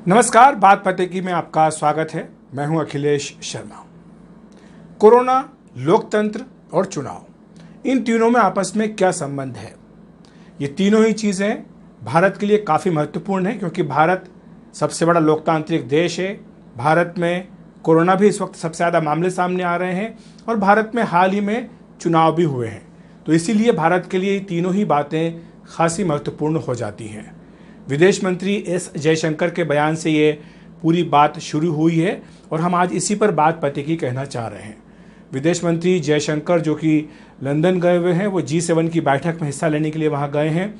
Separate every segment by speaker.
Speaker 1: नमस्कार, बात पते की में आपका स्वागत है। मैं हूं अखिलेश शर्मा। कोरोना, लोकतंत्र और चुनाव, इन तीनों में आपस में क्या संबंध है? ये तीनों ही चीज़ें भारत के लिए काफ़ी महत्वपूर्ण हैं, क्योंकि भारत सबसे बड़ा लोकतांत्रिक देश है। भारत में कोरोना भी इस वक्त सबसे ज़्यादा मामले सामने आ रहे हैं और भारत में हाल ही में चुनाव भी हुए हैं। तो इसीलिए भारत के लिए ये तीनों ही बातें खासी महत्वपूर्ण हो जाती हैं। विदेश मंत्री एस जयशंकर के बयान से ये पूरी बात शुरू हुई है और हम आज इसी पर बात पते की कहना चाह रहे हैं। विदेश मंत्री जयशंकर, जो कि लंदन गए हुए हैं, वो G7 की बैठक में हिस्सा लेने के लिए वहाँ गए हैं।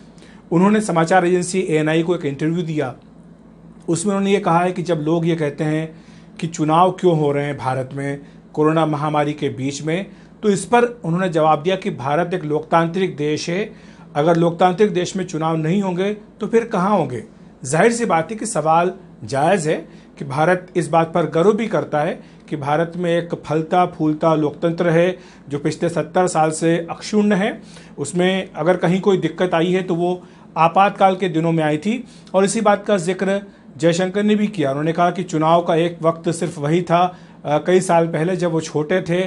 Speaker 1: उन्होंने समाचार एजेंसी ANI को एक इंटरव्यू दिया। उसमें उन्होंने ये कहा है कि जब लोग ये कहते हैं कि चुनाव क्यों हो रहे हैं भारत में कोरोना महामारी के बीच में, तो इस पर उन्होंने जवाब दिया कि भारत एक लोकतांत्रिक देश है। अगर लोकतांत्रिक देश में चुनाव नहीं होंगे तो फिर कहाँ होंगे? जाहिर सी बात है कि सवाल जायज़ है कि भारत इस बात पर गर्व भी करता है कि भारत में एक फलता फूलता लोकतंत्र है जो पिछले 70 साल से अक्षुण्ण है। उसमें अगर कहीं कोई दिक्कत आई है तो वो आपातकाल के दिनों में आई थी और इसी बात का जिक्र जयशंकर ने भी किया। उन्होंने कहा कि चुनाव का एक वक्त सिर्फ वही था कई साल पहले जब वो छोटे थे,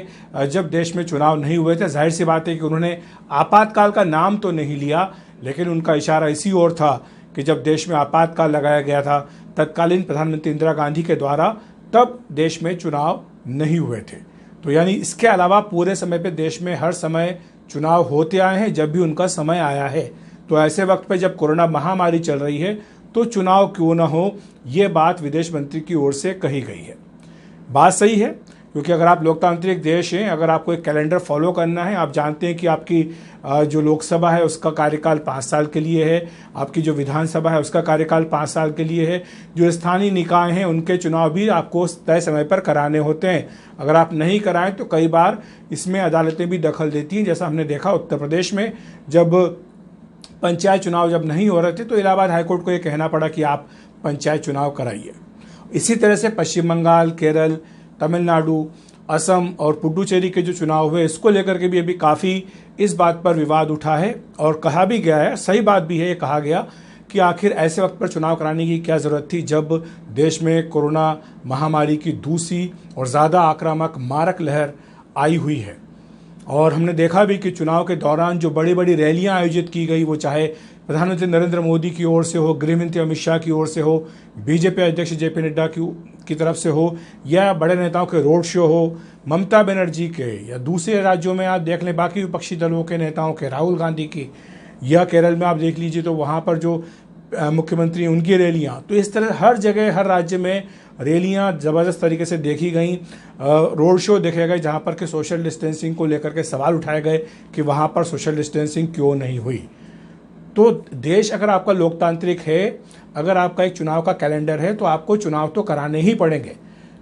Speaker 1: जब देश में चुनाव नहीं हुए थे। जाहिर सी बात है कि उन्होंने आपातकाल का नाम तो नहीं लिया, लेकिन उनका इशारा इसी ओर था कि जब देश में आपातकाल लगाया गया था तत्कालीन प्रधानमंत्री इंदिरा गांधी के द्वारा, तब देश में चुनाव नहीं हुए थे। तो यानी इसके अलावा पूरे समय पे देश में हर समय चुनाव होते आए हैं जब भी उनका समय आया है। तो ऐसे वक्त पे जब कोरोना महामारी चल रही है तो चुनाव क्यों ना हो, ये बात विदेश मंत्री की ओर से कही गई है। बात सही है, क्योंकि अगर आप लोकतांत्रिक देश हैं, अगर आपको एक कैलेंडर फॉलो करना है, आप जानते हैं कि आपकी जो लोकसभा है उसका कार्यकाल 5 साल के लिए है, आपकी जो विधानसभा है उसका कार्यकाल 5 साल के लिए है, जो स्थानीय निकाय हैं उनके चुनाव भी आपको तय समय पर कराने होते हैं। अगर आप नहीं कराएं तो कई बार इसमें अदालतें भी दखल देती हैं। जैसा हमने देखा उत्तर प्रदेश में, जब पंचायत चुनाव जब नहीं हो रहे थे तो इलाहाबाद हाईकोर्ट को ये कहना पड़ा कि आप पंचायत चुनाव कराइए। इसी तरह से पश्चिम बंगाल, केरल, तमिलनाडु, असम और पुडुचेरी के जो चुनाव हुए, इसको लेकर के भी अभी काफ़ी इस बात पर विवाद उठा है और कहा भी गया है, सही बात भी है, ये कहा गया कि आखिर ऐसे वक्त पर चुनाव कराने की क्या ज़रूरत थी जब देश में कोरोना महामारी की दूसरी और ज़्यादा आक्रामक मारक लहर आई हुई है। और हमने देखा भी कि चुनाव के दौरान जो बड़ी बड़ी रैलियां आयोजित की गई, वो चाहे प्रधानमंत्री नरेंद्र मोदी की ओर से हो, गृहमंत्री अमित शाह की ओर से हो, बीजेपी अध्यक्ष JP नड्डा की तरफ से हो, या बड़े नेताओं के रोड शो हो, ममता बनर्जी के, या दूसरे राज्यों में आप देख लें बाकी विपक्षी दलों के नेताओं के, राहुल गांधी की, या केरल में आप देख लीजिए तो वहाँ पर जो मुख्यमंत्री उनकी रैलियाँ। तो इस तरह हर जगह हर राज्य में रैलियाँ ज़बरदस्त तरीके से देखी गई, रोड शो देखे गए जहाँ पर कि सोशल डिस्टेंसिंग को लेकर के सवाल उठाए गए कि वहाँ पर सोशल डिस्टेंसिंग क्यों नहीं हुई। तो देश अगर आपका लोकतांत्रिक है, अगर आपका एक चुनाव का कैलेंडर है, तो आपको चुनाव तो कराने ही पड़ेंगे।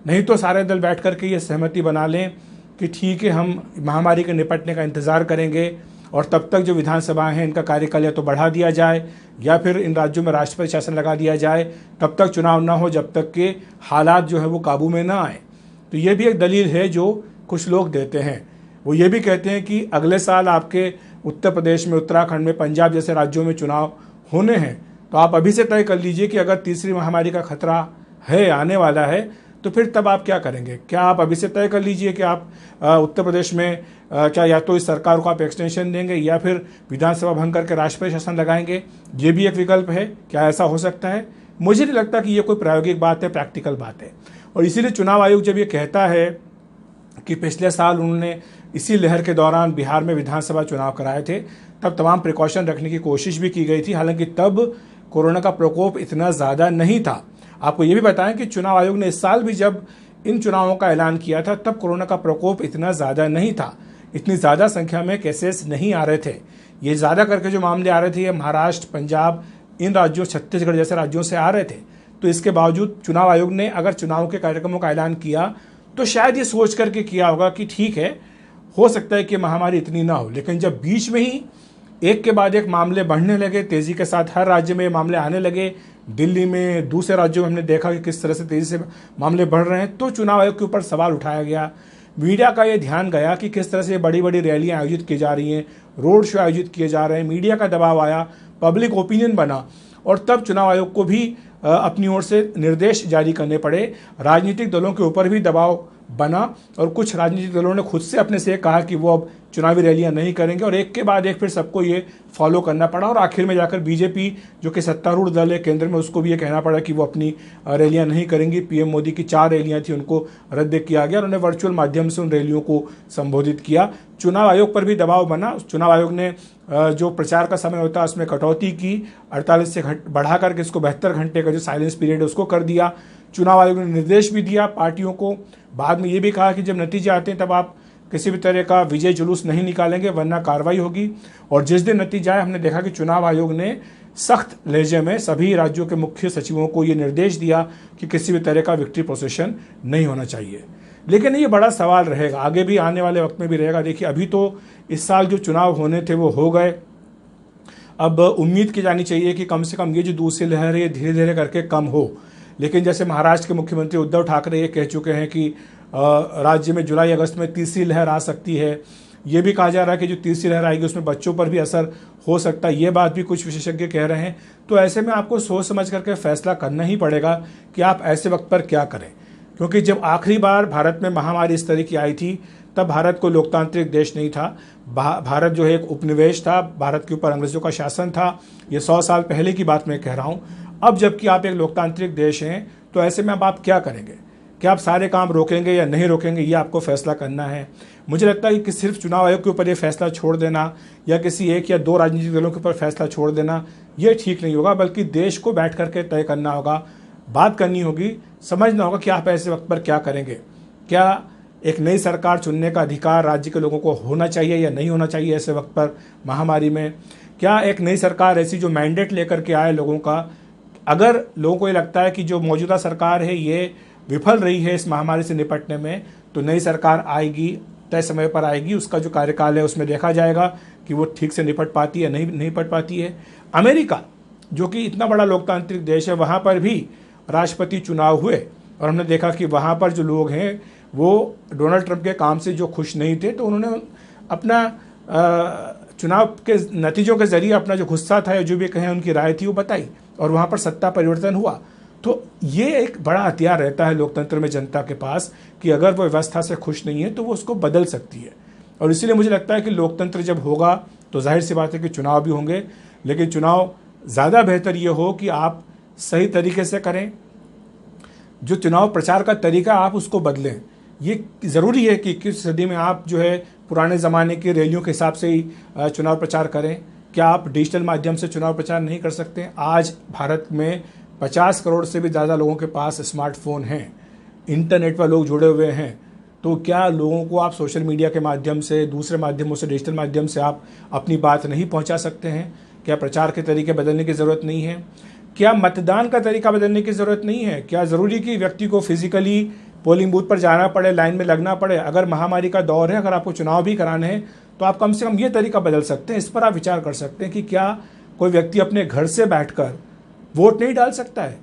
Speaker 1: नहीं तो सारे दल बैठ कर के ये सहमति बना लें कि ठीक है, हम महामारी के निपटने का इंतज़ार करेंगे और तब तक जो विधानसभाएं हैं इनका कार्यकाल या तो बढ़ा दिया जाए या फिर इन राज्यों में राष्ट्रपति शासन लगा दिया जाए, तब तक चुनाव ना हो जब तक के हालात जो है वो काबू में ना आए। तो ये भी एक दलील है जो कुछ लोग देते हैं। वो ये भी कहते हैं कि अगले साल आपके उत्तर प्रदेश में, उत्तराखंड में, पंजाब जैसे राज्यों में चुनाव होने हैं, तो आप अभी से तय कर लीजिए कि अगर तीसरी महामारी का खतरा है, आने वाला है, तो फिर तब आप क्या करेंगे। क्या आप अभी से तय कर लीजिए कि आप उत्तर प्रदेश में क्या या तो इस सरकार को आप एक्सटेंशन देंगे या फिर विधानसभा भंग करके राष्ट्रपति शासन लगाएंगे। ये भी एक विकल्प है। क्या ऐसा हो सकता है? मुझे नहीं लगता कि ये कोई प्रायोगिक बात है, प्रैक्टिकल बात है। और इसीलिए चुनाव आयोग जब ये कहता है कि पिछले साल उन्होंने इसी लहर के दौरान बिहार में विधानसभा चुनाव कराए थे, तब तमाम प्रिकॉशन रखने की कोशिश भी की गई थी, हालांकि तब कोरोना का प्रकोप इतना ज़्यादा नहीं था। आपको ये भी बताएं कि चुनाव आयोग ने इस साल भी जब इन चुनावों का ऐलान किया था तब कोरोना का प्रकोप इतना ज़्यादा नहीं था, इतनी ज़्यादा संख्या में केसेस नहीं आ रहे थे। ये ज़्यादा करके जो मामले आ रहे थे ये महाराष्ट्र, पंजाब, इन राज्यों, छत्तीसगढ़ जैसे राज्यों से आ रहे थे। तो इसके बावजूद चुनाव आयोग ने अगर चुनाव के कार्यक्रमों का ऐलान किया तो शायद ये सोच करके किया होगा कि ठीक है, हो सकता है कि महामारी इतनी ना हो। लेकिन जब बीच में ही एक के बाद एक मामले बढ़ने लगे, तेज़ी के साथ हर राज्य में मामले आने लगे, दिल्ली में, दूसरे राज्यों में हमने देखा कि किस तरह से तेज़ी से मामले बढ़ रहे हैं, तो चुनाव आयोग के ऊपर सवाल उठाया गया। मीडिया का ये ध्यान गया कि किस तरह से बड़ी बड़ी रैलियां आयोजित की जा रही हैं, रोड शो आयोजित किए जा रहे हैं, मीडिया का दबाव आया, पब्लिक ओपिनियन बना और तब चुनाव आयोग को भी अपनी ओर से निर्देश जारी करने पड़े। राजनीतिक दलों के ऊपर भी दबाव बना और कुछ राजनीतिक दलों ने खुद से अपने से कहा कि वो अब चुनावी रैलियां नहीं करेंगे और एक के बाद एक फिर सबको ये फॉलो करना पड़ा और आखिर में जाकर बीजेपी जो कि सत्तारूढ़ दल है केंद्र में, उसको भी ये कहना पड़ा कि वो अपनी रैलियां नहीं करेंगी। पीएम मोदी की 4 रैलियां थी, उनको रद्द किया गया और उन्हें वर्चुअल माध्यम से उन रैलियों को संबोधित किया। चुनाव आयोग पर भी दबाव बना। चुनाव आयोग ने जो प्रचार का समय होता है उसमें कटौती की, 48 से बढ़ा करके इसको 72 घंटे का जो साइलेंस पीरियड है उसको कर दिया। चुनाव आयोग ने निर्देश भी दिया पार्टियों को, बाद में ये भी कहा कि जब नतीजे आते हैं तब आप किसी भी तरह का विजय जुलूस नहीं निकालेंगे वरना कार्रवाई होगी। और जिस दिन नतीजा आया हमने देखा कि चुनाव आयोग ने सख्त लहजे में सभी राज्यों के मुख्य सचिवों को ये निर्देश दिया कि किसी भी तरह का विक्ट्री प्रोसेशन नहीं होना चाहिए। लेकिन ये बड़ा सवाल रहेगा, आगे भी आने वाले वक्त में भी रहेगा। देखिए अभी तो इस साल जो चुनाव होने थे वो हो गए, अब उम्मीद की जानी चाहिए कि कम से कम ये जो दूसरी लहर है ये धीरे धीरे करके कम हो। लेकिन जैसे महाराष्ट्र के मुख्यमंत्री उद्धव ठाकरे ये कह चुके हैं कि राज्य में जुलाई अगस्त में तीसरी लहर आ सकती है। ये भी कहा जा रहा है कि जो तीसरी लहर आएगी उसमें बच्चों पर भी असर हो सकता है, ये बात भी कुछ विशेषज्ञ कह रहे हैं। तो ऐसे में आपको सोच समझ करके फैसला करना ही पड़ेगा कि आप ऐसे वक्त पर क्या करें, क्योंकि जब आखिरी बार भारत में महामारी इस तरह की आई थी तब भारत को लोकतांत्रिक देश नहीं था। भारत जो है एक उपनिवेश था, भारत के ऊपर अंग्रेजों का शासन था। ये 100 साल पहले की बात मैं कह रहा हूँ। अब जबकि आप एक लोकतांत्रिक देश हैं तो ऐसे में अब आप क्या करेंगे? क्या आप सारे काम रोकेंगे या नहीं रोकेंगे, ये आपको फैसला करना है। मुझे लगता है कि सिर्फ चुनाव आयोग के ऊपर ये फैसला छोड़ देना या किसी एक या 2 राजनीतिक दलों के ऊपर फैसला छोड़ देना ये ठीक नहीं होगा, बल्कि देश को बैठ करके तय करना होगा, बात करनी होगी, समझना होगा कि आप ऐसे वक्त पर क्या करेंगे। क्या एक नई सरकार चुनने का अधिकार राज्य के लोगों को होना चाहिए या नहीं होना चाहिए ऐसे वक्त पर महामारी में? क्या एक नई सरकार ऐसी जो मैंडेट लेकर के आए लोगों का, अगर लोगों को ये लगता है कि जो मौजूदा सरकार है ये विफल रही है इस महामारी से निपटने में, तो नई सरकार आएगी, तय समय पर आएगी, उसका जो कार्यकाल है उसमें देखा जाएगा कि वो ठीक से निपट पाती है नहीं निपट पाती है। अमेरिका जो कि इतना बड़ा लोकतांत्रिक देश है, वहाँ पर भी राष्ट्रपति चुनाव हुए और हमने देखा कि वहाँ पर जो लोग हैं वो डोनाल्ड ट्रंप के काम से जो खुश नहीं थे, तो उन्होंने अपना चुनाव के नतीजों के जरिए अपना जो गुस्सा था या जो भी कहें उनकी राय थी वो बताई और वहाँ पर सत्ता परिवर्तन हुआ। तो ये एक बड़ा हथियार रहता है लोकतंत्र में जनता के पास कि अगर वो व्यवस्था से खुश नहीं है तो वो उसको बदल सकती है। और इसीलिए मुझे लगता है कि लोकतंत्र जब होगा तो जाहिर सी बात है कि चुनाव भी होंगे, लेकिन चुनाव ज़्यादा बेहतर ये हो कि आप सही तरीके से करें, जो चुनाव प्रचार का तरीका आप उसको बदलें। ये ज़रूरी है कि 21वीं सदी में आप जो है पुराने ज़माने की रैलियों के हिसाब से ही चुनाव प्रचार करें। क्या आप डिजिटल माध्यम से चुनाव प्रचार नहीं कर सकते? आज भारत में 50 करोड़ से भी ज़्यादा लोगों के पास स्मार्टफोन हैं, इंटरनेट पर लोग जुड़े हुए हैं। तो क्या लोगों को आप सोशल मीडिया के माध्यम से, दूसरे माध्यमों से, डिजिटल माध्यम से आप अपनी बात नहीं पहुंचा सकते हैं? क्या प्रचार के तरीके बदलने की ज़रूरत नहीं है? क्या मतदान का तरीका बदलने की ज़रूरत नहीं है? क्या ज़रूरी कि व्यक्ति को फिजिकली पोलिंग बूथ पर जाना पड़े, लाइन में लगना पड़े? अगर महामारी का दौर है, अगर आपको चुनाव भी कराने हैं तो आप कम से कम ये तरीका बदल सकते हैं। इस पर आप विचार कर सकते हैं कि क्या कोई व्यक्ति अपने घर से बैठकर वोट नहीं डाल सकता है?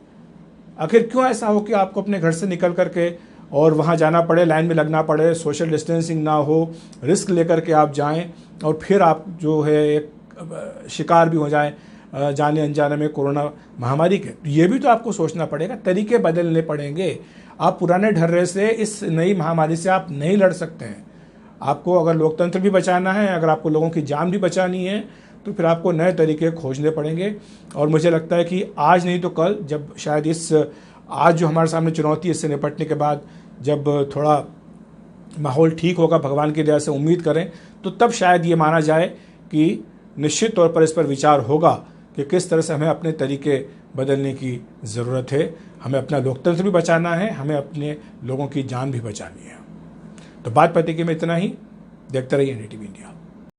Speaker 1: आखिर क्यों ऐसा हो कि आपको अपने घर से निकल करके और वहाँ जाना पड़े, लाइन में लगना पड़े, सोशल डिस्टेंसिंग ना हो, रिस्क लेकर के आप जाएं और फिर आप जो है एक शिकार भी हो जाएं जाने अनजाने में कोरोना महामारी के? ये भी तो आपको सोचना पड़ेगा, तरीके बदलने पड़ेंगे। आप पुराने ढर्रे से इस नई महामारी से आप नहीं लड़ सकते हैं। आपको अगर लोकतंत्र भी बचाना है, अगर आपको लोगों की जान भी बचानी है, तो फिर आपको नए तरीके खोजने पड़ेंगे। और मुझे लगता है कि आज नहीं तो कल, जब शायद आज जो हमारे सामने चुनौती इससे निपटने के बाद जब थोड़ा माहौल ठीक होगा, भगवान की दया से उम्मीद करें, तो तब शायद ये माना जाए कि निश्चित तौर पर इस पर विचार होगा कि किस तरह से हमें अपने तरीके बदलने की ज़रूरत है। हमें अपना लोकतंत्र भी बचाना है, हमें अपने लोगों की जान भी बचानी है। तो बात पते में इतना ही। देखते रहिए NDTV इंडिया।